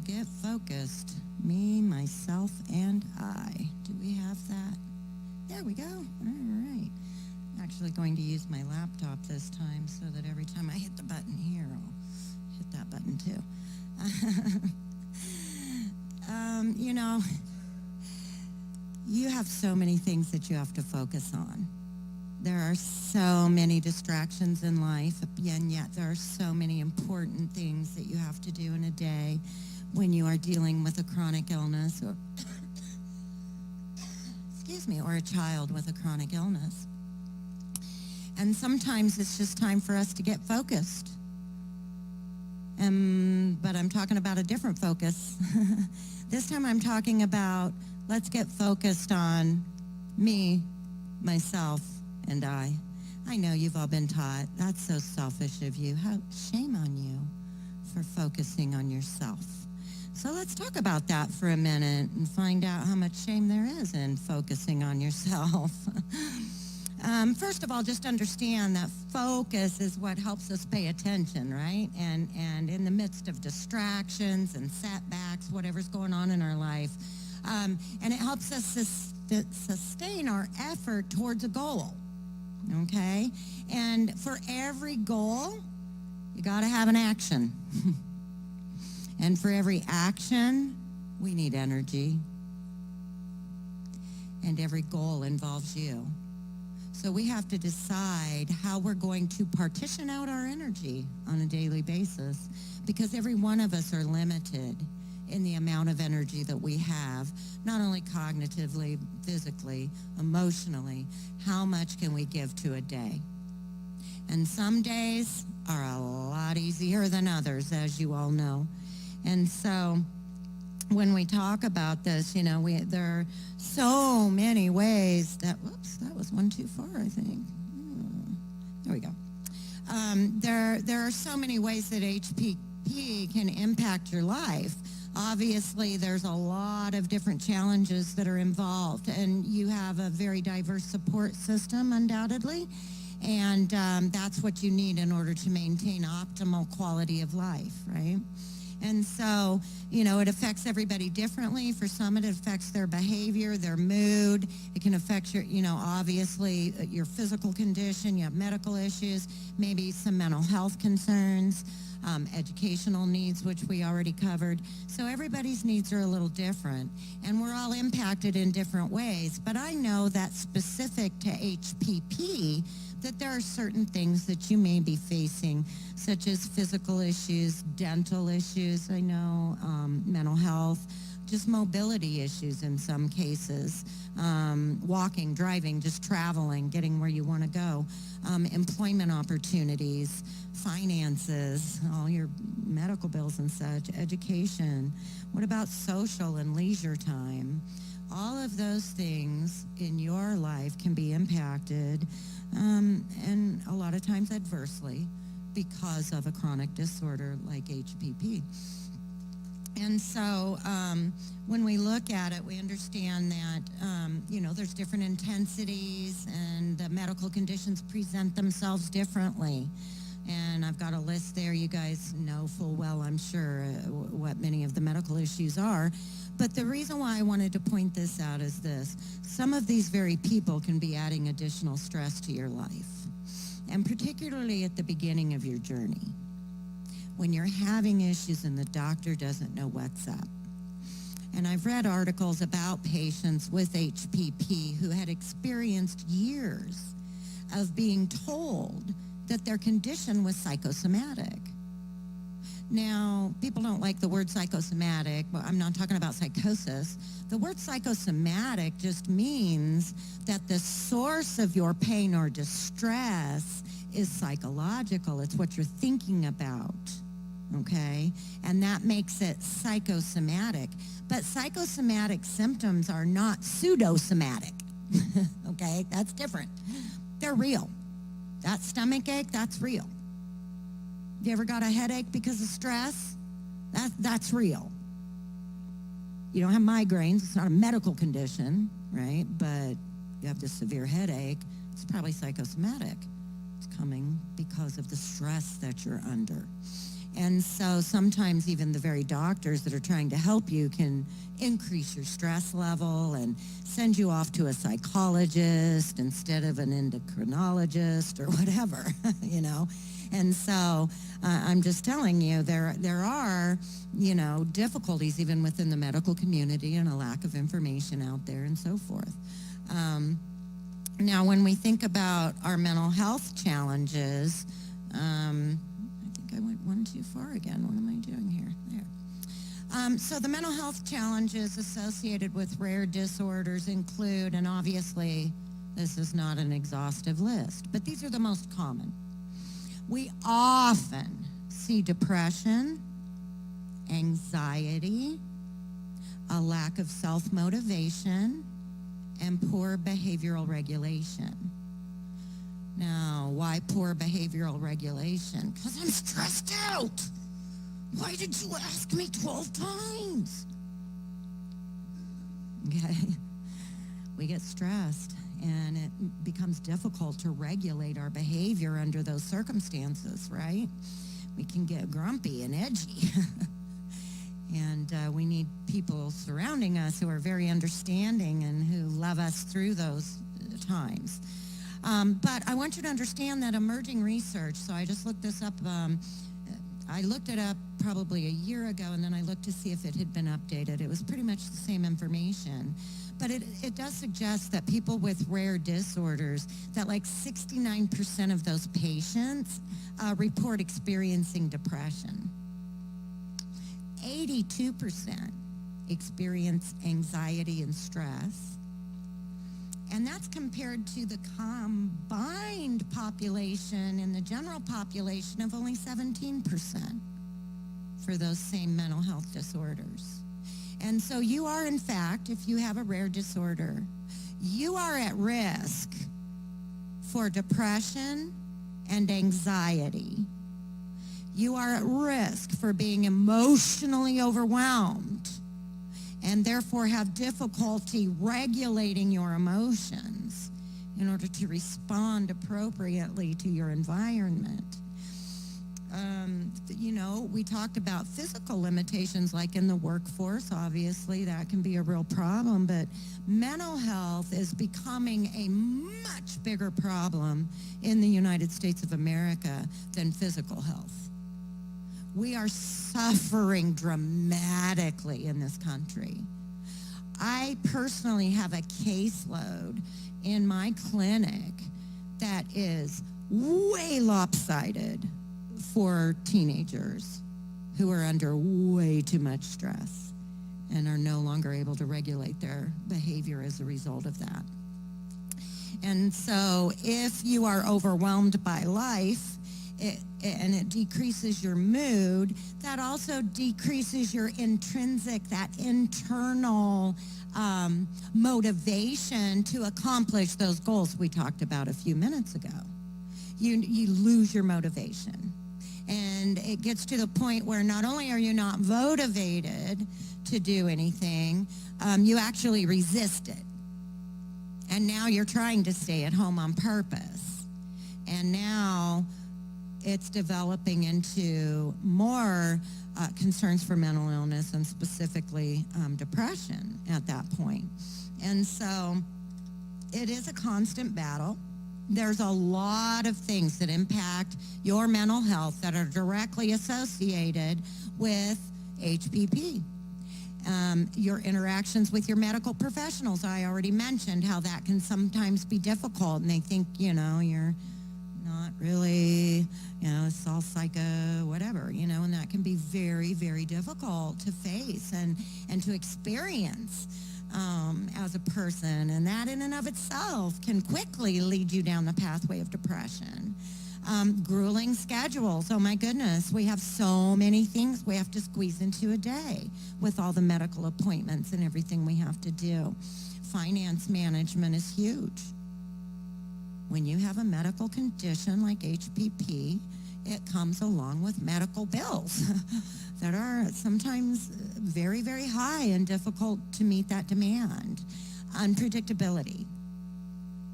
get focused. Me, myself, and I. Do we have that? There we go. All right. I'm actually going to use my laptop this time so that every time I hit the button here, I'll hit that button too. You know, you have so many things that you have to focus on. There are so many distractions in life, and yet there are so many important things that you have to do in a day when you are dealing with a chronic illness or excuse me, or a child with a chronic illness. And sometimes it's just time for us to get focused. But I'm talking about a different focus. This time I'm talking about let's get focused on me, myself, and I. I know you've all been taught. That's so selfish of you. Shame on you for focusing on yourself. So let's talk about that for a minute and find out how much shame there is in focusing on yourself. First of all, just understand that focus is what helps us pay attention, right? And in the midst of distractions and setbacks, whatever's going on in our life, and it helps us sustain our effort towards a goal, okay? And for every goal, you got to have an action. And for every action, we need energy. And every goal involves you. So we have to decide how we're going to partition out our energy on a daily basis, because every one of us are limited in the amount of energy that we have, not only cognitively, physically, emotionally. How much can we give to a day? And some days are a lot easier than others, as you all know. And so when we talk about this, you know, there are so many ways that, whoops, that was one too far, I think. There we go. There are so many ways that HPP can impact your life. Obviously, there's a lot of different challenges that are involved, and you have a very diverse support system, undoubtedly, and that's what you need in order to maintain optimal quality of life, right? And so, you know, it affects everybody differently. For some, it affects their behavior, their mood. It can affect your, you know, obviously your physical condition. You have medical issues, maybe some mental health concerns, educational needs, which we already covered. So everybody's needs are a little different, and we're all impacted in different ways. But I know that specific to HPP, that there are certain things that you may be facing, such as physical issues, dental issues, I know, mental health, just mobility issues in some cases, walking, driving, just traveling, getting where you want to go, employment opportunities, finances, all your medical bills and such, education. What about social and leisure time? All of those things in your life can be impacted, and a lot of times adversely, because of a chronic disorder like HPP. And so when we look at it, we understand that, you know, there's different intensities, and the medical conditions present themselves differently. And I've got a list there. You guys know full well, I'm sure, what many of the medical issues are. But the reason why I wanted to point this out is this. Some of these very people can be adding additional stress to your life, and particularly at the beginning of your journey, when you're having issues and the doctor doesn't know what's up. And I've read articles about patients with HPP who had experienced years of being told that their condition was psychosomatic. Now, people don't like the word psychosomatic, but I'm not talking about psychosis. The word psychosomatic just means that the source of your pain or distress is psychological. It's what you're thinking about, okay? And that makes it psychosomatic. But psychosomatic symptoms are not pseudosomatic, okay? That's different. They're real. That stomach ache, that's real. You ever got a headache because of stress? That's real. You don't have migraines. It's not a medical condition, right? But you have this severe headache. It's probably psychosomatic. It's coming because of the stress that you're under. And so sometimes even the very doctors that are trying to help you can increase your stress level and send you off to a psychologist instead of an endocrinologist or whatever, you know. And so I'm just telling you, there are, you know, difficulties even within the medical community and a lack of information out there and so forth. Now, when we think about our mental health challenges, I think I went one too far again. What am I doing here? There. So the mental health challenges associated with rare disorders include, and obviously this is not an exhaustive list, but these are the most common. We often see depression, anxiety, a lack of self-motivation, and poor behavioral regulation. Now, why poor behavioral regulation? Because I'm stressed out. Why did you ask me 12 times? Okay. We get stressed, and it becomes difficult to regulate our behavior under those circumstances, right? We can get grumpy and edgy. And we need people surrounding us who are very understanding and who love us through those times. But I want you to understand that emerging research, so I just looked this up, I looked it up probably a year ago, and then I looked to see if it had been updated. It was pretty much the same information. But it does suggest that people with rare disorders, that like 69% of those patients report experiencing depression. 82% experience anxiety and stress. And that's compared to the combined population in the general population of only 17% for those same mental health disorders. And so you are, in fact, if you have a rare disorder, you are at risk for depression and anxiety. You are at risk for being emotionally overwhelmed and therefore have difficulty regulating your emotions in order to respond appropriately to your environment. You know, we talked about physical limitations like in the workforce. Obviously, that can be a real problem, but mental health is becoming a much bigger problem in the United States of America than physical health. We are suffering dramatically in this country. I personally have a caseload in my clinic that is way lopsided for teenagers who are under way too much stress and are no longer able to regulate their behavior as a result of that. And so if you are overwhelmed by life, and it decreases your mood, that also decreases your intrinsic, that internal motivation to accomplish those goals we talked about a few minutes ago. You lose your motivation. And it gets to the point where not only are you not motivated to do anything, you actually resist it. And now you're trying to stay at home on purpose. And now it's developing into more concerns for mental illness and specifically depression at that point. And so it is a constant battle. There's a lot of things that impact your mental health that are directly associated with HPP. Your interactions with your medical professionals, I already mentioned how that can sometimes be difficult, and they think, you know, you're not really, you know, it's all psycho, whatever, you know, and that can be very, very difficult to face and to experience as a person, and that in and of itself can quickly lead you down the pathway of depression. Grueling schedules, oh my goodness, we have so many things we have to squeeze into a day with all the medical appointments and everything we have to do. Finance management is huge. When you have a medical condition like HPP, it comes along with medical bills that are sometimes very, very high and difficult to meet that demand. Unpredictability.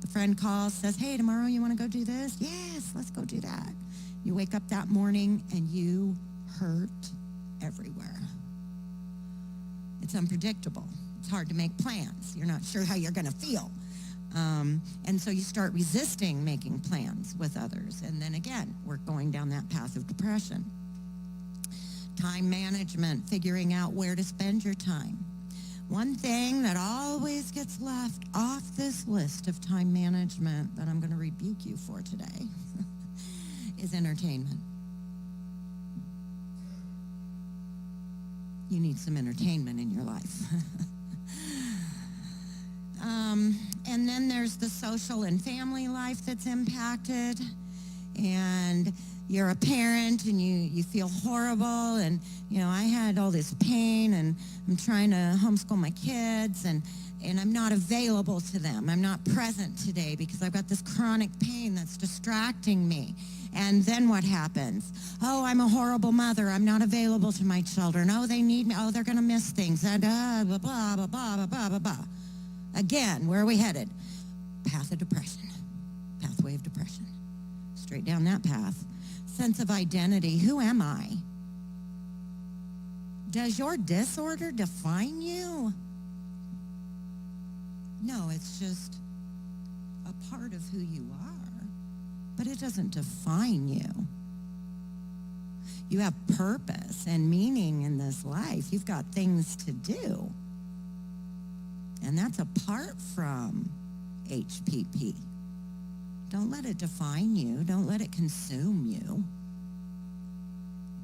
The friend calls, says, hey, tomorrow you want to go do this? Yes, let's go do that. You wake up that morning and you hurt everywhere. It's unpredictable. It's hard to make plans. You're not sure how you're going to feel. And so you start resisting making plans with others. And then again, we're going down that path of depression. Time management, figuring out where to spend your time. One thing that always gets left off this list of time management that I'm going to rebuke you for today is entertainment. You need some entertainment in your life. And then there's the social and family life that's impacted. And you're a parent and you feel horrible. And, I had all this pain and I'm trying to homeschool my kids and I'm not available to them. I'm not present today because I've got this chronic pain that's distracting me. And then what happens? Oh, I'm a horrible mother. I'm not available to my children. Oh, they need me. Oh, they're going to miss things. And blah, blah, blah, blah, blah, blah, blah. Again, where are we headed? Path of depression. Pathway of depression. Straight down that path. Sense of identity. Who am I? Does your disorder define you? No, it's just a part of who you are, but it doesn't define you. You have purpose and meaning in this life. You've got things to do. And that's apart from HPP. Don't let it define you. Don't let it consume you.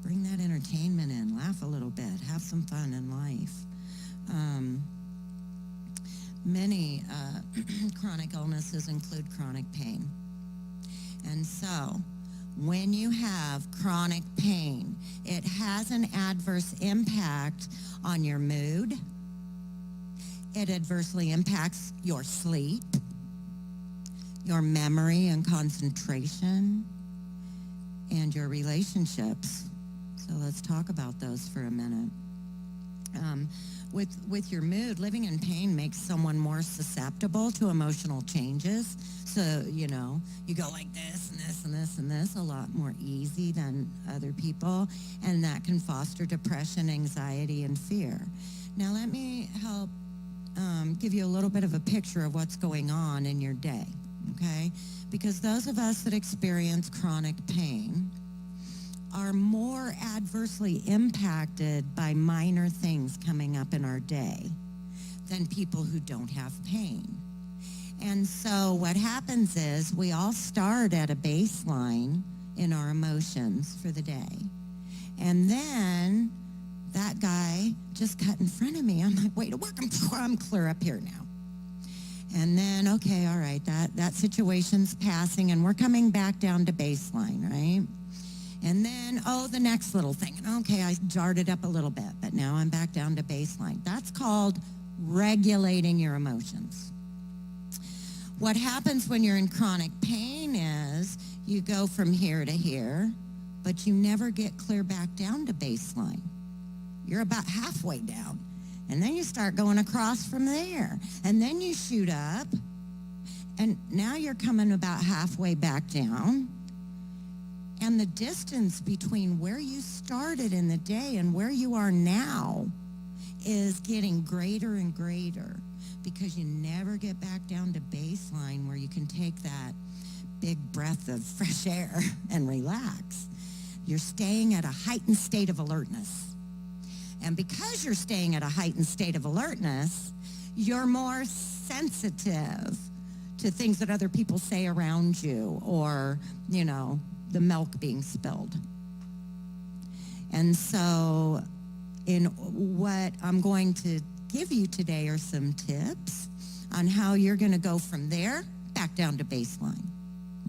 Bring that entertainment in. Laugh a little bit. Have some fun in life. Many chronic illnesses include chronic pain. And so when you have chronic pain, it has an adverse impact on your mood. It adversely impacts your sleep, your memory and concentration, and your relationships. So let's talk about those for a minute. With your mood, living in pain makes someone more susceptible to emotional changes. So, you go like this and this and this and this a lot more easy than other people. And that can foster depression, anxiety, and fear. Now, let me help give you a little bit of a picture of what's going on in your day, okay? Because those of us that experience chronic pain are more adversely impacted by minor things coming up in our day than people who don't have pain. And so what happens is we all start at a baseline in our emotions for the day. And then that guy just cut in front of me. I'm like, wait, I'm clear up here now. And then, okay, all right, that situation's passing and we're coming back down to baseline, right? And then, the next little thing. Okay, I jarred it up a little bit, but now I'm back down to baseline. That's called regulating your emotions. What happens when you're in chronic pain is you go from here to here, but you never get clear back down to baseline. You're about halfway down. And then you start going across from there. And then you shoot up. And now you're coming about halfway back down. And the distance between where you started in the day and where you are now is getting greater and greater because you never get back down to baseline where you can take that big breath of fresh air and relax. You're staying at a heightened state of alertness. And because you're staying at a heightened state of alertness, you're more sensitive to things that other people say around you or, the milk being spilled. And so in what I'm going to give you today are some tips on how you're going to go from there back down to baseline,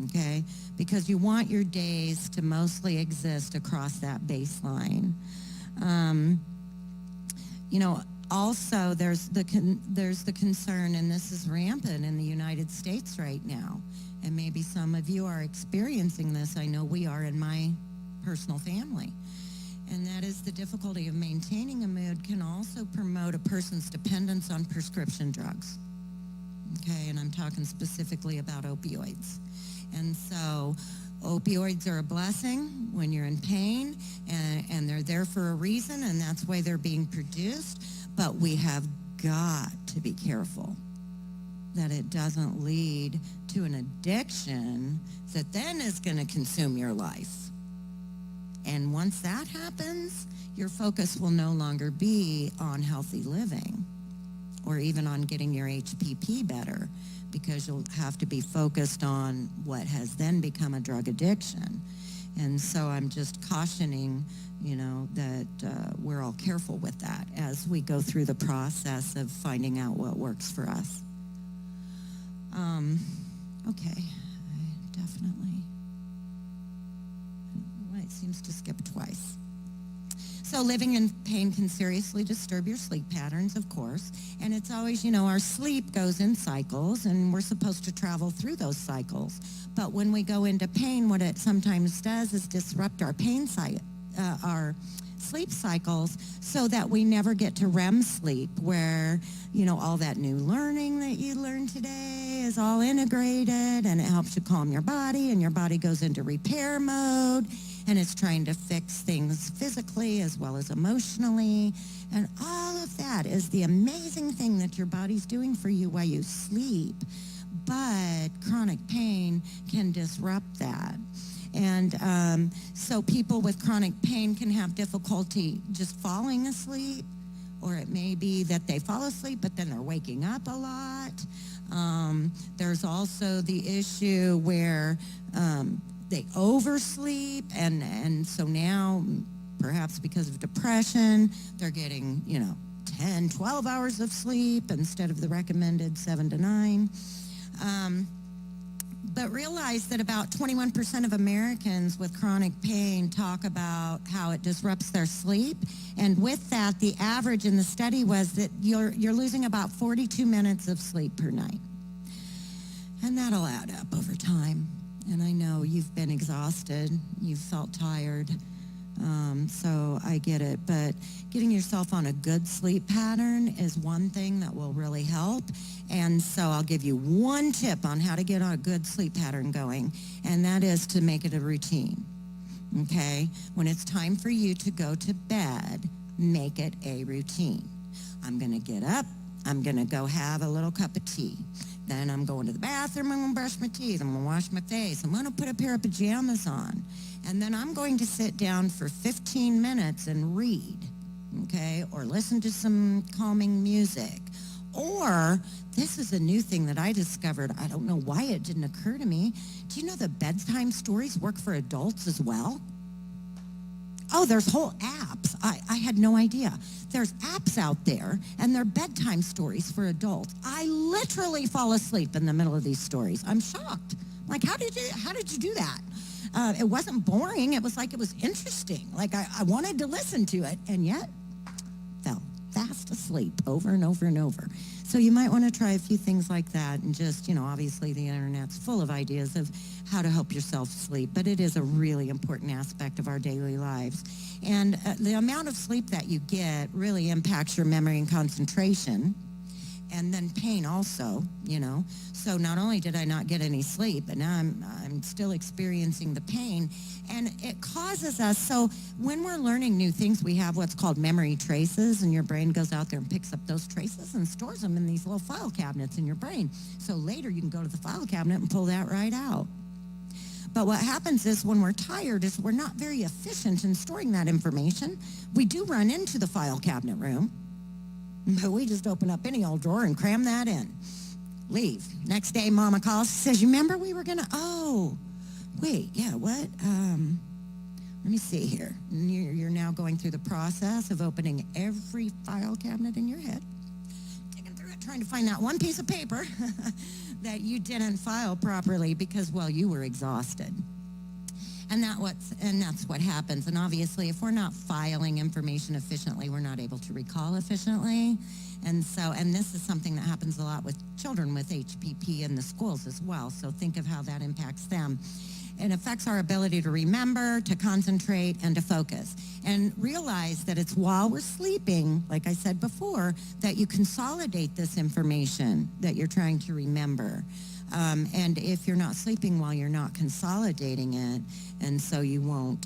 okay? Because you want your days to mostly exist across that baseline. Also there's the concern, and this is rampant in the United States right now, and maybe some of you are experiencing this. I know we are in my personal family. And that is the difficulty of maintaining a mood can also promote a person's dependence on prescription drugs. Okay, and I'm talking specifically about opioids. And so Opioids are a blessing when you're in pain, and they're there for a reason, and that's why they're being produced. But we have got to be careful that it doesn't lead to an addiction that then is going to consume your life. And once that happens, your focus will no longer be on healthy living or even on getting your HPP better, because you'll have to be focused on what has then become a drug addiction. And so I'm just cautioning, that we're all careful with that as we go through the process of finding out what works for us. Okay, I definitely, it seems to skip twice. So living in pain can seriously disturb your sleep patterns, of course, and it's always, our sleep goes in cycles, and we're supposed to travel through those cycles. But when we go into pain, what it sometimes does is disrupt our our sleep cycles, so that we never get to REM sleep, where, all that new learning that you learned today is all integrated, and it helps you calm your body, and your body goes into repair mode, and it's trying to fix things physically as well as emotionally. And all of that is the amazing thing that your body's doing for you while you sleep. But chronic pain can disrupt that. And so people with chronic pain can have difficulty just falling asleep, or it may be that they fall asleep, but then they're waking up a lot. There's also the issue where they oversleep, and so now, perhaps because of depression, they're getting, 10, 12 hours of sleep instead of the recommended 7 to 9. But realize that about 21% of Americans with chronic pain talk about how it disrupts their sleep. And with that, the average in the study was that you're losing about 42 minutes of sleep per night. And that'll add up over time. And I know you've been exhausted, you've felt tired, so I get it. But getting yourself on a good sleep pattern is one thing that will really help. And so I'll give you one tip on how to get on a good sleep pattern going, and that is to make it a routine, okay? When it's time for you to go to bed, make it a routine. I'm going to get up, I'm going to go have a little cup of tea. Then I'm going to the bathroom, I'm going to brush my teeth, I'm going to wash my face, I'm going to put a pair of pajamas on, and then I'm going to sit down for 15 minutes and read, okay, or listen to some calming music. Or, this is a new thing that I discovered, I don't know why it didn't occur to me. Do you know that bedtime stories work for adults as well? Oh, there's whole apps. I had no idea. There's apps out there, and they're bedtime stories for adults. I literally fall asleep in the middle of these stories. I'm shocked. Like, how did you do that? It wasn't boring. It was like it was interesting. Like, I wanted to listen to it, and yet fell fast asleep over and over and over. So you might want to try a few things like that, and just, obviously the internet's full of ideas of how to help yourself sleep, but it is a really important aspect of our daily lives. And the amount of sleep that you get really impacts your memory and concentration, and then pain also, So not only did I not get any sleep, but now I'm still experiencing the pain, and it causes us, so when we're learning new things, we have what's called memory traces, and your brain goes out there and picks up those traces and stores them in these little file cabinets in your brain. So later you can go to the file cabinet and pull that right out. But what happens is when we're tired is we're not very efficient in storing that information. We do run into the file cabinet room, but we just open up any old drawer and cram that in. Leave. Next day, Mama calls, says, you remember we were going to, wait, yeah, what? Let me see here. And you're now going through the process of opening every file cabinet in your head, digging through it, trying to find that one piece of paper that you didn't file properly because, well, you were exhausted. And that's what happens. And obviously, if we're not filing information efficiently, we're not able to recall efficiently. And this is something that happens a lot with children with HPP in the schools as well. So think of how that impacts them. It affects our ability to remember, to concentrate, and to focus. And realize that it's while we're sleeping, like I said before, that you consolidate this information that you're trying to remember. And if you're not sleeping well, you're not consolidating it, and so you won't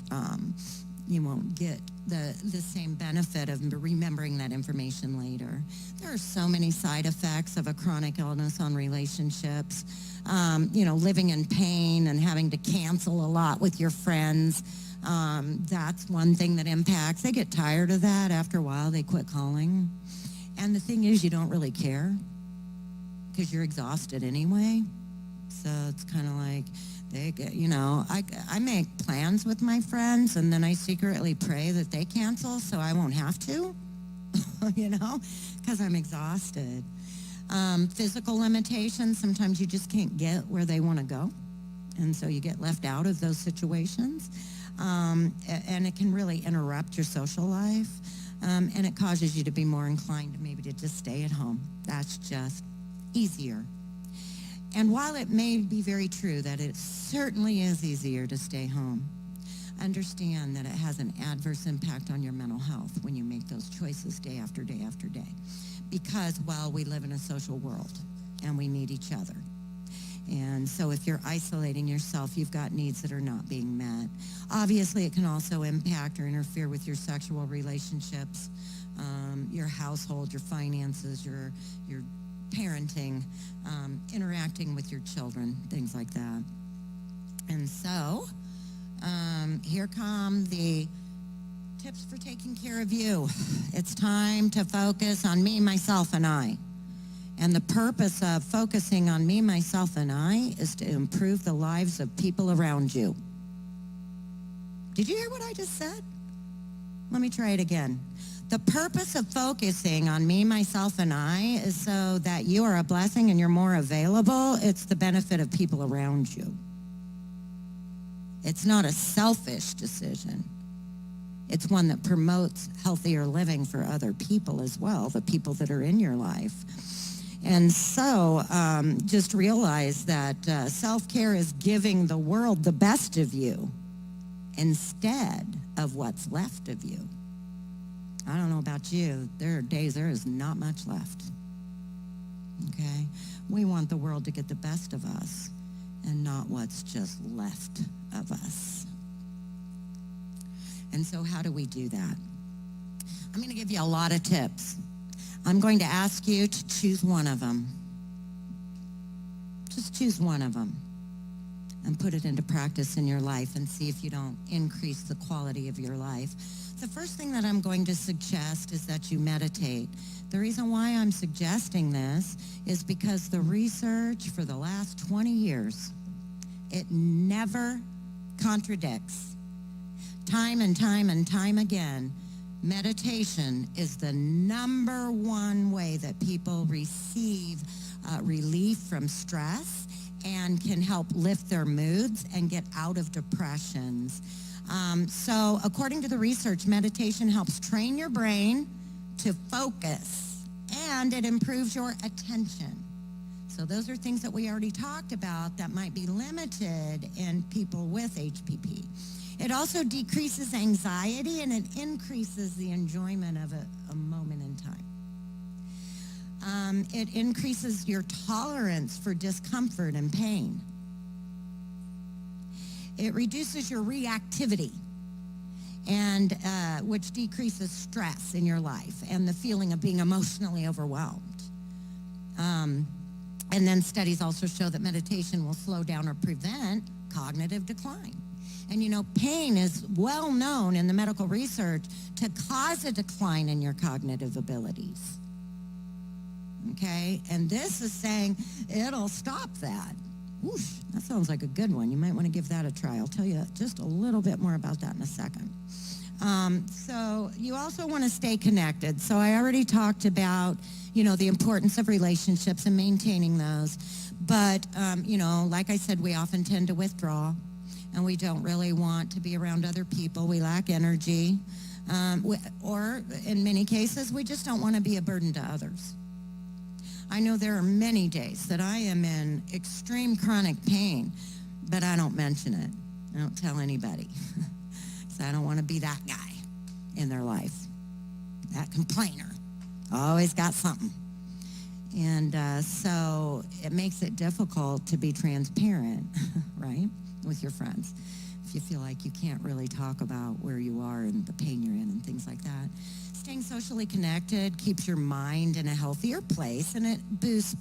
get the same benefit of remembering that information later. There are so many side effects of a chronic illness on relationships. Living in pain and having to cancel a lot with your friends. That's one thing that impacts. They get tired of that. After a while, they quit calling. And the thing is, you don't really care because you're exhausted anyway. So it's kind of like they get, I make plans with my friends, and then I secretly pray that they cancel so I won't have to, because I'm exhausted. Physical limitations, sometimes you just can't get where they want to go, and so you get left out of those situations. And it can really interrupt your social life, and it causes you to be more inclined maybe to just stay at home. That's just easier. And while it may be very true that it certainly is easier to stay home, understand that it has an adverse impact on your mental health when you make those choices day after day after day. Because, we live in a social world and we need each other. And so if you're isolating yourself, you've got needs that are not being met. Obviously, it can also impact or interfere with your sexual relationships, your household, your finances, your parenting, interacting with your children, things like that. And so here come the tips for taking care of you. It's time to focus on me, myself, and I. And the purpose of focusing on me, myself, and I is to improve the lives of people around you. Did you hear what I just said? Let me try it again. The purpose of focusing on me, myself, and I is so that you are a blessing and you're more available. It's the benefit of people around you. It's not a selfish decision. It's one that promotes healthier living for other people as well, the people that are in your life. And so just realize that self-care is giving the world the best of you instead of what's left of you. I don't know about you. There are days there is not much left. Okay? We want the world to get the best of us and not what's just left of us. And so how do we do that? I'm going to give you a lot of tips. I'm going to ask you to choose one of them. Just choose one of them and put it into practice in your life and see if you don't increase the quality of your life. The first thing that I'm going to suggest is that you meditate. The reason why I'm suggesting this is because the research for the last 20 years, it never contradicts. Time and time and time again, meditation is the number one way that people receive relief from stress and can help lift their moods and get out of depressions. So according to the research, meditation helps train your brain to focus, and it improves your attention. So those are things that we already talked about that might be limited in people with HPP. It also decreases anxiety, and it increases the enjoyment of a moment in time. It increases your tolerance for discomfort and pain. It reduces your reactivity, and which decreases stress in your life and the feeling of being emotionally overwhelmed. And then studies also show that meditation will slow down or prevent cognitive decline. And pain is well known in the medical research to cause a decline in your cognitive abilities. Okay? And this is saying it'll stop that. Whoosh, that sounds like a good one. You might want to give that a try. I'll tell you just a little bit more about that in a second. So you also want to stay connected. So I already talked about, the importance of relationships and maintaining those. But, like I said, we often tend to withdraw, and we don't really want to be around other people. We lack energy. Or in many cases, we just don't want to be a burden to others. I know there are many days that I am in extreme chronic pain, but I don't mention it. I don't tell anybody. So I don't want to be that guy in their life, that complainer. Always got something. And so it makes it difficult to be transparent, right, with your friends. If you feel like you can't really talk about where you are and the pain you're in and things like that. Staying socially connected keeps your mind in a healthier place, and it boosts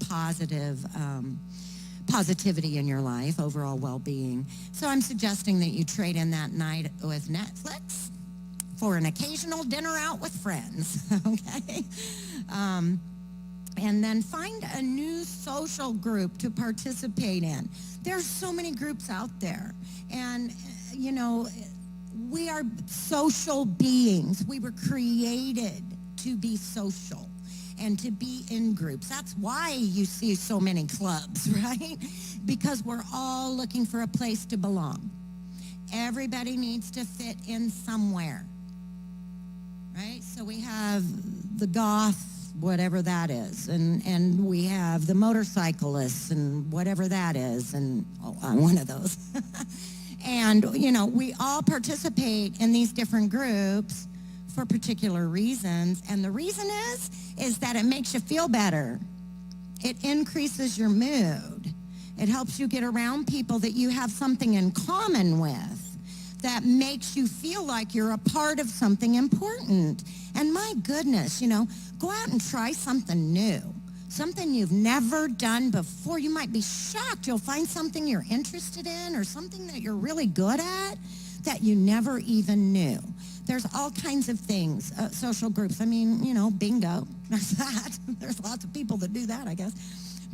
positivity in your life, overall well-being. So I'm suggesting that you trade in that night with Netflix for an occasional dinner out with friends, okay? And then find a new social group to participate in. There's so many groups out there. And, you know, we are social beings. We were created to be social and to be in groups. That's why you see so many clubs, right? Because we're all looking for a place to belong. Everybody needs to fit in somewhere, right? So we have the goth, whatever that is, and we have the motorcyclists and whatever that is, and I'm one of those. And, you know, we all participate in these different groups for particular reasons, and the reason is that it makes you feel better. It increases your mood. It helps you get around people that you have something in common with that makes you feel like you're a part of something important. And my goodness, you know, go out and try something new, something you've never done before. You might be shocked. You'll find something you're interested in or something that you're really good at that you never even knew. There's all kinds of things, social groups. I mean, you know, bingo, there's that. There's lots of people that do that, I guess.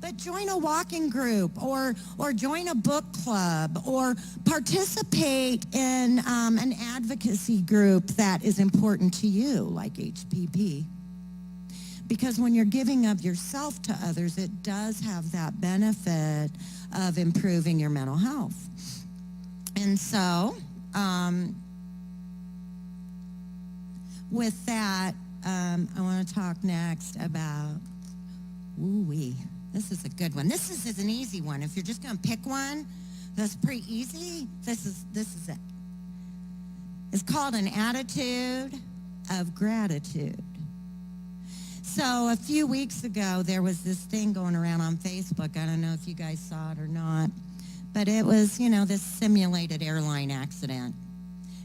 But join a walking group or join a book club or participate in an advocacy group that is important to you, like HPP. Because when you're giving of yourself to others, it does have that benefit of improving your mental health. And so, with that, I want to talk next about, ooh-wee. This is a good one. This is an easy one. If you're just going to pick one that's pretty easy, this is it. It's called an attitude of gratitude. So a few weeks ago, there was this thing going around on Facebook. I don't know if you guys saw it or not, but it was, you know, this simulated airline accident.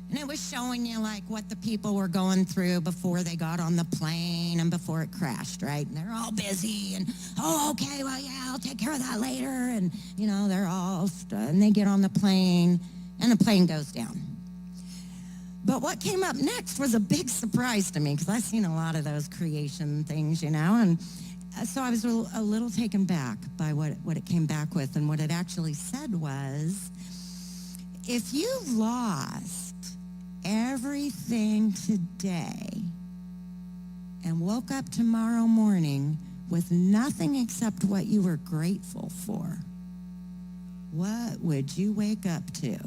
And it was showing you, like, what the people were going through before they got on the plane and before it crashed, right? And they're all busy and, oh, okay, well, yeah, I'll take care of that later. And, you know, they're all, and they get on the plane, and the plane goes down. But what came up next was a big surprise to me, because I've seen a lot of those creation things, you know, and so I was a little taken back by what it came back with. And what it actually said was, if you lost everything today and woke up tomorrow morning with nothing except what you were grateful for, what would you wake up to?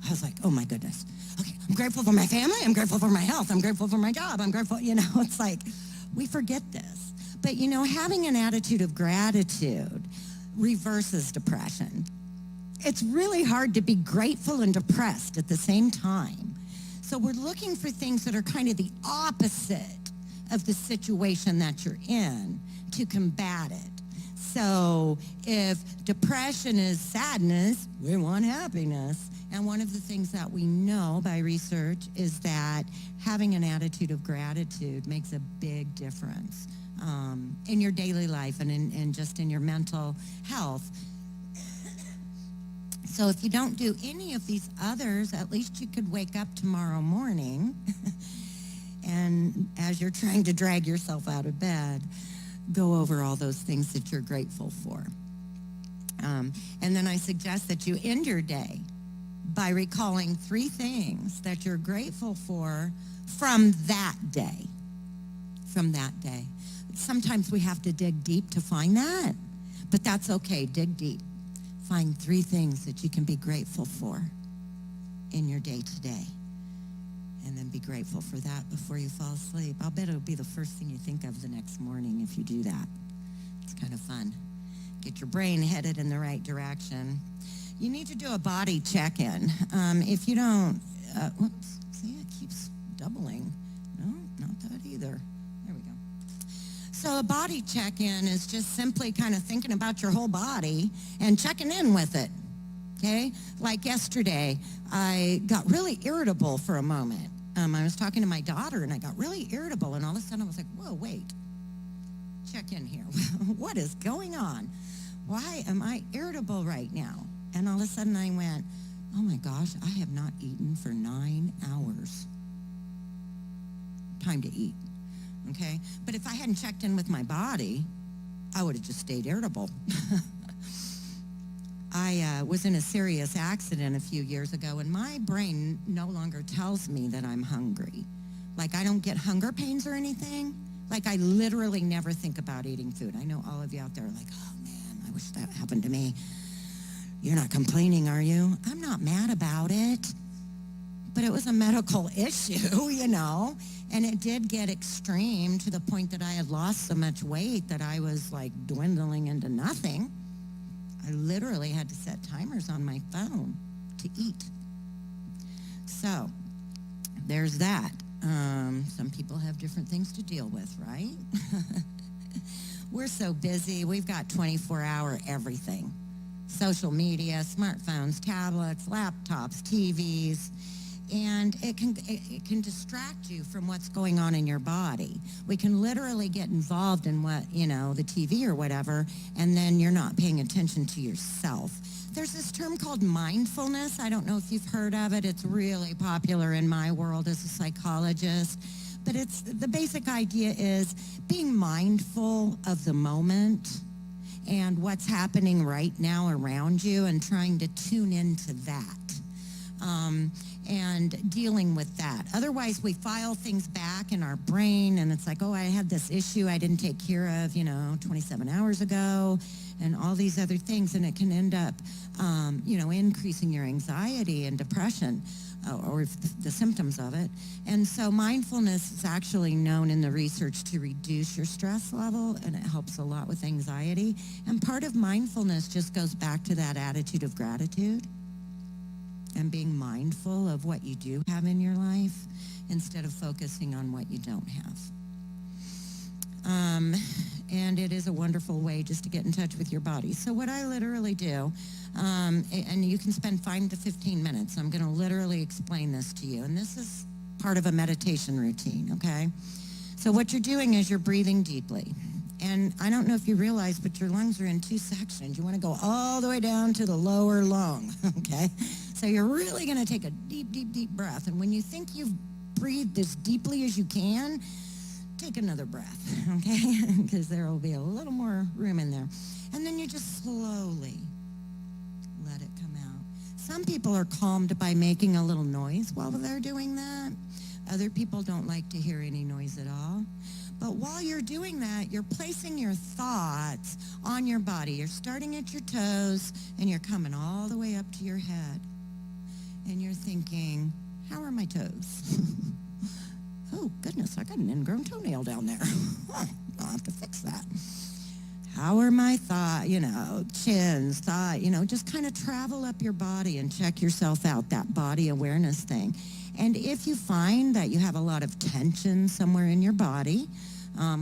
I was like, oh my goodness. Okay, I'm grateful for my family. I'm grateful for my health. I'm grateful for my job. I'm grateful, you know, it's like we forget this. But, you know, having an attitude of gratitude reverses depression. It's really hard to be grateful and depressed at the same time. So we're looking for things that are kind of the opposite of the situation that you're in to combat it. So if depression is sadness, we want happiness. And one of the things that we know by research is that having an attitude of gratitude makes a big difference in your daily life and in just in your mental health. So if you don't do any of these others, at least you could wake up tomorrow morning and as you're trying to drag yourself out of bed, go over all those things that you're grateful for. And then I suggest that you end your day by recalling 3 things that you're grateful for from that day. From that day. Sometimes we have to dig deep to find that, but that's okay. Dig deep. Find 3 things that you can be grateful for in your day today. And then be grateful for that before you fall asleep. I'll bet it'll be the first thing you think of the next morning if you do that. It's kind of fun. Get your brain headed in the right direction. You need to do a body check-in. If you don't, whoops, see, it keeps doubling. No, not that either. There we go. So a body check-in is just simply kind of thinking about your whole body and checking in with it, okay? Like yesterday, I got really irritable for a moment. I was talking to my daughter, and I got really irritable, and all of a sudden I was like, whoa, wait. Check in here. What is going on? Why am I irritable right now? And all of a sudden I went, oh my gosh, I have not eaten for 9 hours. Time to eat, okay? But if I hadn't checked in with my body, I would have just stayed irritable. I was in a serious accident a few years ago, and my brain no longer tells me that I'm hungry. Like, I don't get hunger pains or anything. Like, I literally never think about eating food. I know all of you out there are like, oh man, I wish that happened to me. You're not complaining, are you? I'm not mad about it. But it was a medical issue, you know, and it did get extreme to the point that I had lost so much weight that I was like dwindling into nothing. I literally had to set timers on my phone to eat. So there's that. Some people have different things to deal with, right? We're so busy. We've got 24-hour everything. Social media, smartphones, tablets, laptops, TVs, and it can distract you from what's going on in your body. We can literally get involved in what, you know, the TV or whatever, and then you're not paying attention to yourself. There's this term called mindfulness. I don't know if you've heard of it. It's really popular in my world as a psychologist. But it's the basic idea is being mindful of the moment and what's happening right now around you and trying to tune into that. And dealing with that. Otherwise, we file things back in our brain, and it's like, oh, I had this issue I didn't take care of, 27 hours ago, and all these other things, and it can end up, increasing your anxiety and depression, or the symptoms of it. And so mindfulness is actually known in the research to reduce your stress level, and it helps a lot with anxiety. And part of mindfulness just goes back to that attitude of gratitude and being mindful of what you do have in your life instead of focusing on what you don't have. And it is a wonderful way just to get in touch with your body. So what I literally do, and you can spend 5 to 15 minutes. I'm going to literally explain this to you. And this is part of a meditation routine, okay? So what you're doing is you're breathing deeply. And I don't know if you realize, but your lungs are in 2 sections. You want to go all the way down to the lower lung, okay? So you're really going to take a deep, deep, deep breath. And when you think you've breathed as deeply as you can, take another breath, okay? Because there will be a little more room in there. And then you just slowly let it come out. Some people are calmed by making a little noise while they're doing that. Other people don't like to hear any noise at all. But while you're doing that, you're placing your thoughts on your body. You're starting at your toes, and you're coming all the way up to your head. And you're thinking, how are my toes? Oh, goodness, I got an ingrown toenail down there. I'll have to fix that. How are my chins, thigh, just kind of travel up your body and check yourself out, that body awareness thing. And if you find that you have a lot of tension somewhere in your body,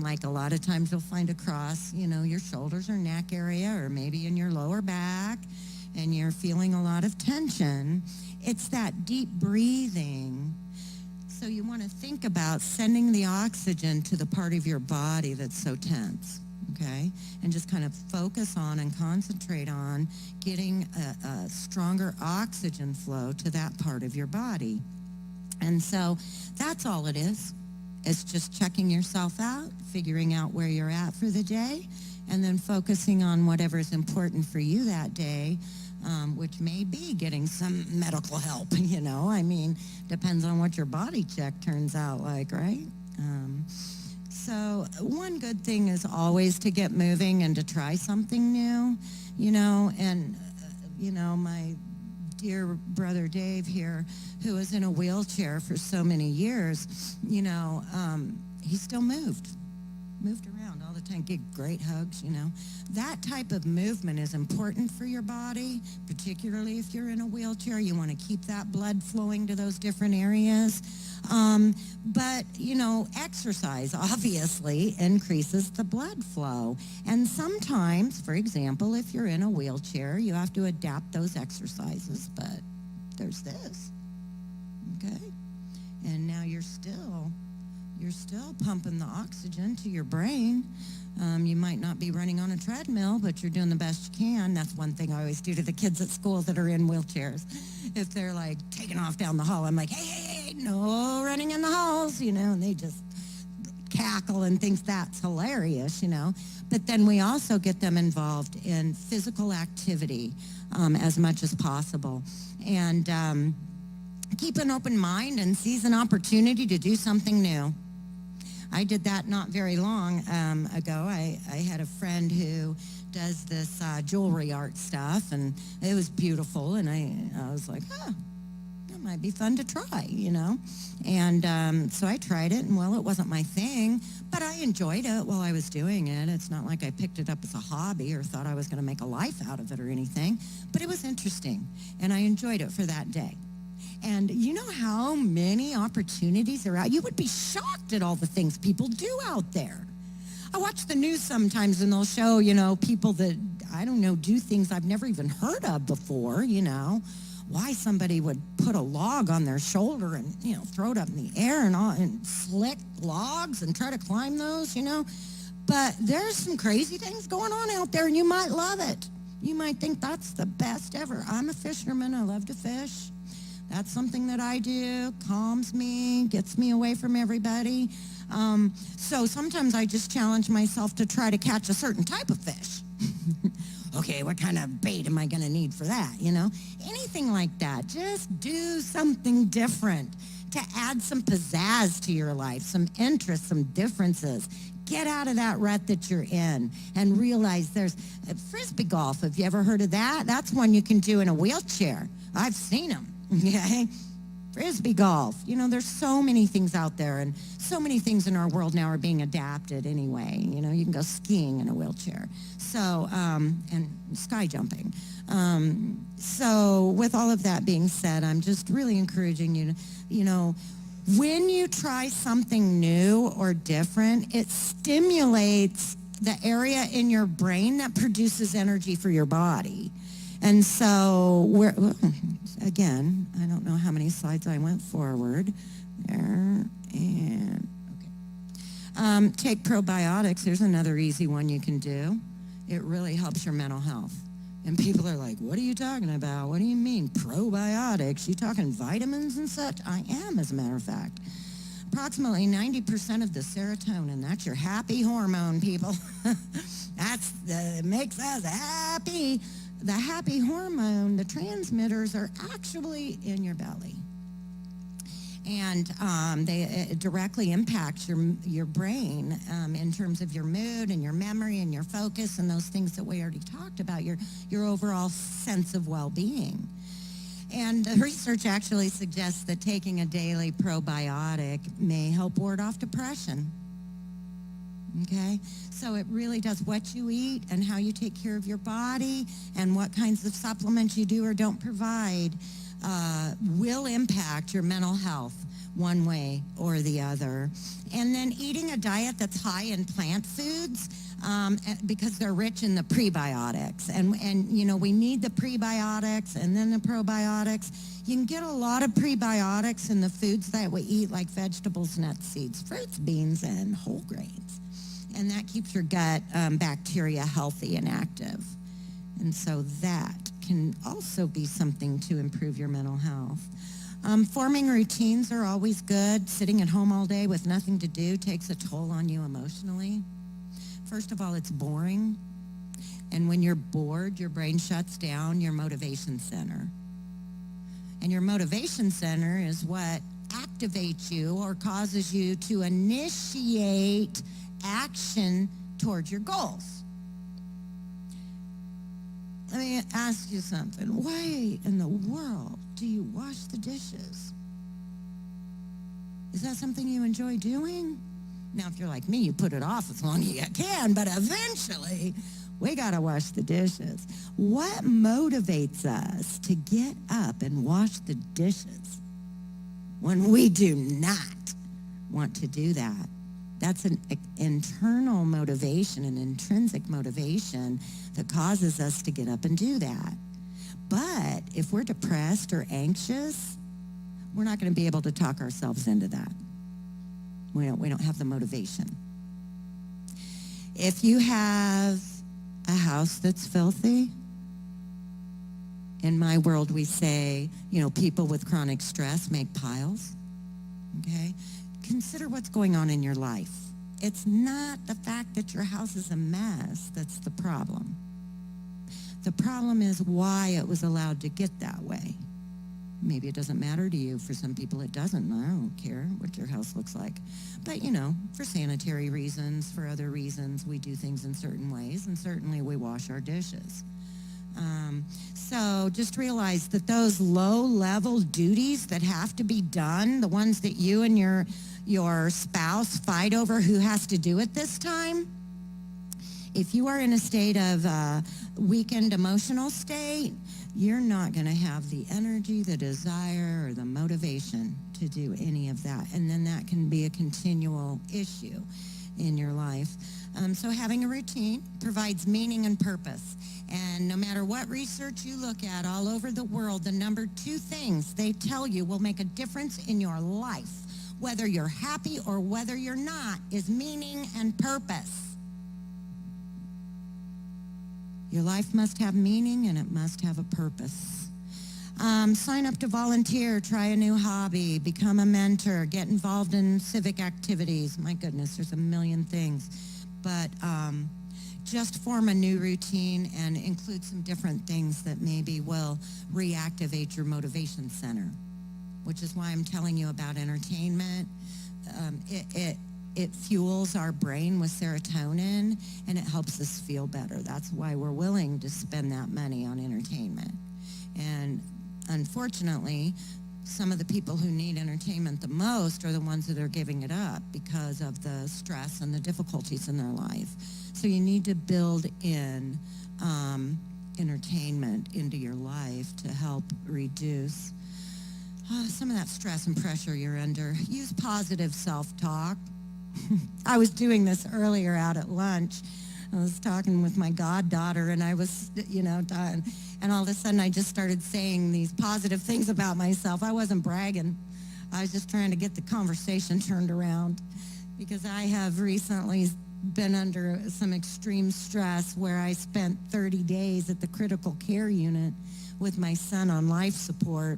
like a lot of times you'll find across, your shoulders or neck area, or maybe in your lower back, and you're feeling a lot of tension, it's that deep breathing. So you want to think about sending the oxygen to the part of your body that's so tense, okay? And just kind of focus on and concentrate on getting a stronger oxygen flow to that part of your body. And so that's all it is. It's just checking yourself out, figuring out where you're at for the day, and then focusing on whatever's important for you that day, which may be getting some medical help, depends on what your body check turns out like, right? So one good thing is always to get moving and to try something new, my dear brother Dave here, who was in a wheelchair for so many years, he still moved around all the the time, get great hugs, That type of movement is important for your body, particularly if you're in a wheelchair. You want to keep that blood flowing to those different areas. But, exercise obviously increases the blood flow. And sometimes, for example, if you're in a wheelchair, you have to adapt those exercises. But there's this, okay? And now you're still pumping the oxygen to your brain. You might not be running on a treadmill, but you're doing the best you can. That's one thing I always do to the kids at school that are in wheelchairs. If they're like taking off down the hall, I'm like, hey, no running in the halls, and they just cackle and think that's hilarious, But then we also get them involved in physical activity as much as possible. And keep an open mind and seize an opportunity to do something new. I did that not very long ago. I had a friend who does this jewelry art stuff, and it was beautiful, and I was like, that might be fun to try, And so I tried it, and, well, it wasn't my thing, but I enjoyed it while I was doing it. It's not like I picked it up as a hobby or thought I was going to make a life out of it or anything, but it was interesting, and I enjoyed it for that day. And you know how many opportunities are out? You would be shocked at all the things people do out there. I watch the news sometimes, and they'll show, people that, I don't know, do things I've never even heard of before, Why somebody would put a log on their shoulder and, throw it up in the air and slick logs and try to climb those, But there's some crazy things going on out there, and you might love it. You might think that's the best ever. I'm a fisherman. I love to fish. That's something that I do, calms me, gets me away from everybody. So sometimes I just challenge myself to try to catch a certain type of fish. Okay, what kind of bait am I going to need for that, Anything like that. Just do something different to add some pizzazz to your life, some interest, some differences. Get out of that rut that you're in and realize there's Frisbee Golf. Have you ever heard of that? That's one you can do in a wheelchair. I've seen them. Okay, Frisbee Golf. There's so many things out there, and so many things in our world now are being adapted anyway. You can go skiing in a wheelchair. So, and sky jumping. So with all of that being said, I'm just really encouraging you to, when you try something new or different, it stimulates the area in your brain that produces energy for your body. And so, again, I don't know how many slides I went forward there. And, okay. Take probiotics. There's another easy one you can do. It really helps your mental health. And people are like, what are you talking about? What do you mean, probiotics? You talking vitamins and such? I am, as a matter of fact. Approximately 90% of the serotonin, that's your happy hormone, people. It makes us happy. The happy hormone, the transmitters are actually in your belly. And it directly impacts your brain in terms of your mood and your memory and your focus and those things that we already talked about, your overall sense of well-being. And the research actually suggests that taking a daily probiotic may help ward off depression. Okay, so it really does what you eat and how you take care of your body and what kinds of supplements you do or don't provide will impact your mental health one way or the other. And then eating a diet that's high in plant foods because they're rich in the prebiotics. And we need the prebiotics and then the probiotics. You can get a lot of prebiotics in the foods that we eat, like vegetables, nuts, seeds, fruits, beans, and whole grains. And that keeps your gut bacteria healthy and active. And so that can also be something to improve your mental health. Forming routines are always good. Sitting at home all day with nothing to do takes a toll on you emotionally. First of all, it's boring. And when you're bored, your brain shuts down your motivation center. And your motivation center is what activates you or causes you to initiate action towards your goals. Let me ask you something. Why in the world do you wash the dishes? Is that something you enjoy doing? Now, if you're like me, you put it off as long as you can, but eventually we got to wash the dishes. What motivates us to get up and wash the dishes when we do not want to do that? That's an internal motivation, an intrinsic motivation that causes us to get up and do that. But if we're depressed or anxious, we're not going to be able to talk ourselves into that. We don't have the motivation. If you have a house that's filthy, in my world we say, people with chronic stress make piles, okay? Consider what's going on in your life. It's not the fact that your house is a mess that's the problem. The problem is why it was allowed to get that way. Maybe it doesn't matter to you. For some people it doesn't. I don't care what your house looks like. But, for sanitary reasons, for other reasons, we do things in certain ways, and certainly we wash our dishes. So just realize that those low-level duties that have to be done, the ones that you and your spouse fight over who has to do it this time, if you are in a state of weakened emotional state, you're not going to have the energy, the desire, or the motivation to do any of that. And then that can be a continual issue in your life. So having a routine provides meaning and purpose. And no matter what research you look at all over the world, the number 2 things they tell you will make a difference in your life, whether you're happy or whether you're not, is meaning and purpose. Your life must have meaning and it must have a purpose. Sign up to volunteer, try a new hobby, become a mentor, get involved in civic activities. My goodness, there's a million things. But just form a new routine and include some different things that maybe will reactivate your center, which is why I'm telling you about entertainment. It fuels our brain with serotonin, and it helps us feel better. That's why we're willing to spend that money on entertainment. And unfortunately, some of the people who need entertainment the most are the ones that are giving it up because of the stress and the difficulties in their life. So you need to build in entertainment into your life to help reduce some of that stress and pressure you're under. Use positive self-talk. I was doing this earlier out at lunch. I was talking with my goddaughter, and I was, done. And all of a sudden, I just started saying these positive things about myself. I wasn't bragging. I was just trying to get the conversation turned around, because I have recently been under some extreme stress where I spent 30 days at the critical care unit with my son on life support.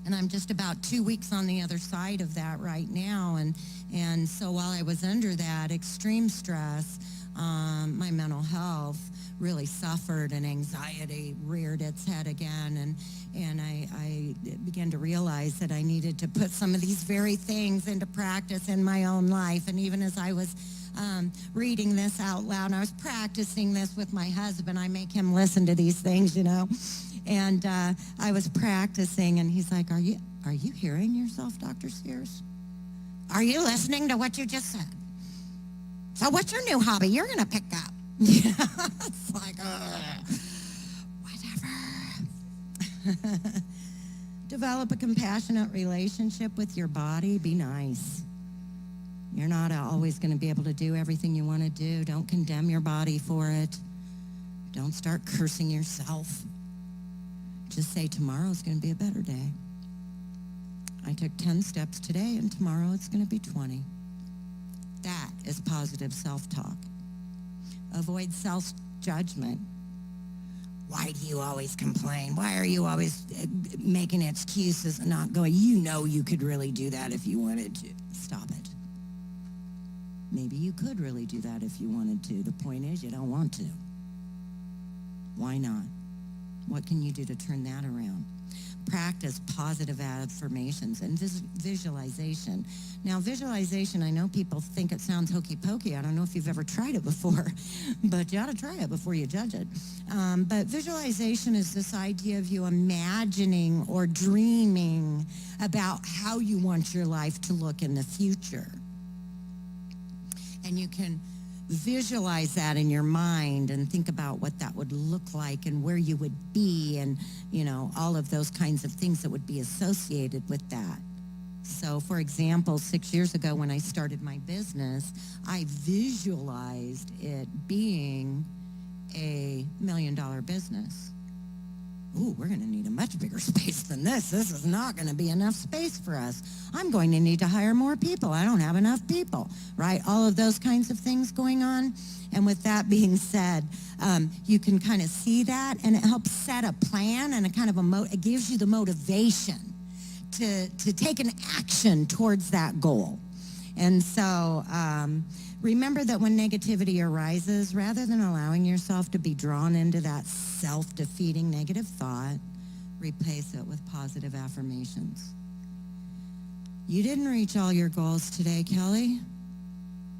And I'm just about 2 weeks on the other side of that right now. And so while I was under that extreme stress, my mental health really suffered, and anxiety reared its head again. And I began to realize that I needed to put some of these very things into practice in my own life. And even as I was reading this out loud, and I was practicing this with my husband, I make him listen to these things, And I was practicing, and he's like, are you hearing yourself, Dr. Sears? Are you listening to what you just said? So what's your new hobby you're going to pick up? It's like, whatever. Develop a compassionate relationship with your body. Be nice. You're not always going to be able to do everything you want to do. Don't condemn your body for it. Don't start cursing yourself. Just say, tomorrow's going to be a better day. I took 10 steps today, and tomorrow it's going to be 20. That is positive self-talk. Avoid self-judgment. Why do you always complain? Why are you always making excuses and not going, you could really do that if you wanted to. Stop it. Maybe you could really do that if you wanted to. The point is, you don't want to. Why not? What can you do to turn that around? Practice positive affirmations and visualization. Now, visualization, I know people think it sounds hokey pokey. I don't know if you've ever tried it before, but you ought to try it before you judge it. But visualization is this idea of you imagining or dreaming about how you want your life to look in the future. And you can visualize that in your mind and think about what that would look like and where you would be and, all of those kinds of things that would be associated with that. So, for example, 6 years ago when I started my business, I visualized it being a $1 million business. Ooh, we're going to need a much bigger space than this. This is not going to be enough space for us. I'm going to need to hire more people. I don't have enough people, right? All of those kinds of things going on. And with that being said, you can kind of see that, and it helps set a plan and a kind of it gives you the motivation to take an action towards that goal. And so remember that when negativity arises, rather than allowing yourself to be drawn into that self-defeating negative thought, replace it with positive affirmations. You didn't reach all your goals today, Kelli.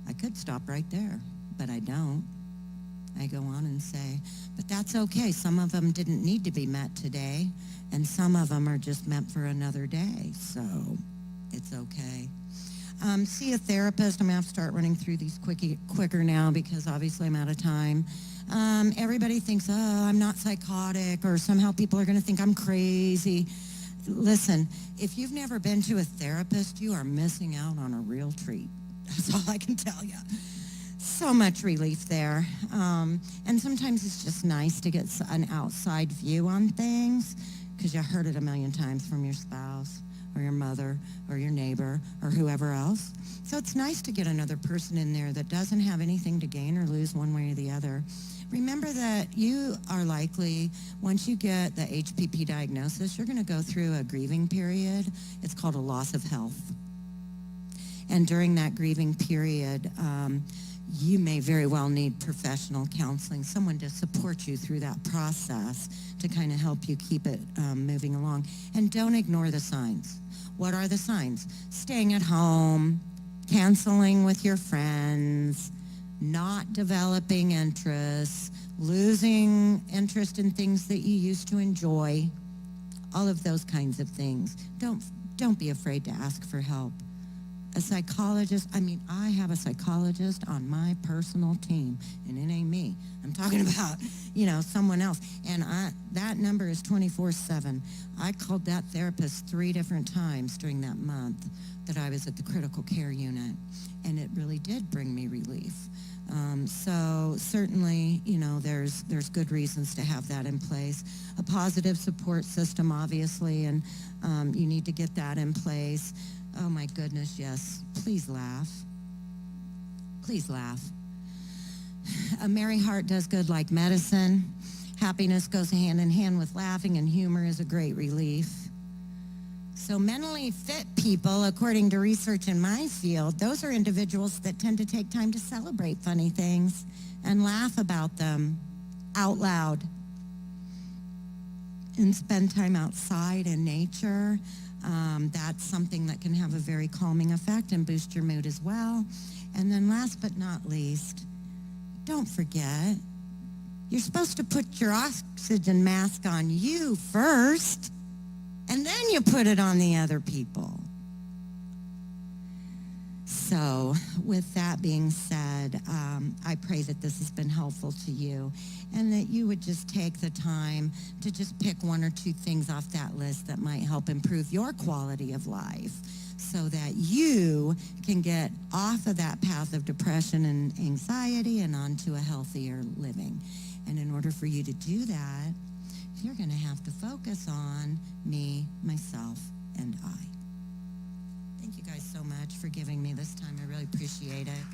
I could stop right there, but I don't. I go on and say, but that's okay. Some of them didn't need to be met today, and some of them are just meant for another day, so it's okay. See a therapist. I'm going to have to start running through these quicker now because obviously I'm out of time. Everybody thinks, oh, I'm not psychotic, or somehow people are going to think I'm crazy. Listen, if you've never been to a therapist, you are missing out on a real treat. That's all I can tell you. So much relief there. And sometimes it's just nice to get an outside view on things because you heard it a million times from your spouse or your mother or your neighbor or whoever else. So it's nice to get another person in there that doesn't have anything to gain or lose one way or the other. Remember that you are likely, once you get the HPP diagnosis, you're going to go through a grieving period. It's called a loss of health. And during that grieving period, you may very well need professional counseling, someone to support you through that process to kind of help you keep it moving along. And don't ignore the signs. What are the signs? Staying at home, canceling with your friends, not developing interests, losing interest in things that you used to enjoy, all of those kinds of things. Don't be afraid to ask for help. A psychologist, I have a psychologist on my personal team, and it ain't me. I'm talking about, someone else. And that number is 24/7. I called that therapist 3 different times during that month that I was at the critical care unit, and it really did bring me relief. So certainly, there's good reasons to have that in place. A positive support system, obviously, and you need to get that in place. Oh my goodness, yes. Please laugh. Please laugh. A merry heart does good like medicine. Happiness goes hand in hand with laughing, and humor is a great relief. So mentally fit people, according to research in my field, those are individuals that tend to take time to celebrate funny things and laugh about them out loud and spend time outside in nature. That's something that can have a very calming effect and boost your mood as well. And then last but not least, don't forget, you're supposed to put your oxygen mask on you first, and then you put it on the other people. So with that being said, I pray that this has been helpful to you and that you would just take the time to just pick 1 or 2 things off that list that might help improve your quality of life so that you can get off of that path of depression and anxiety and onto a healthier living. And in order for you to do that, you're going to have to focus on me, myself, and I. Thank you guys so much for giving me this time. I really appreciate it.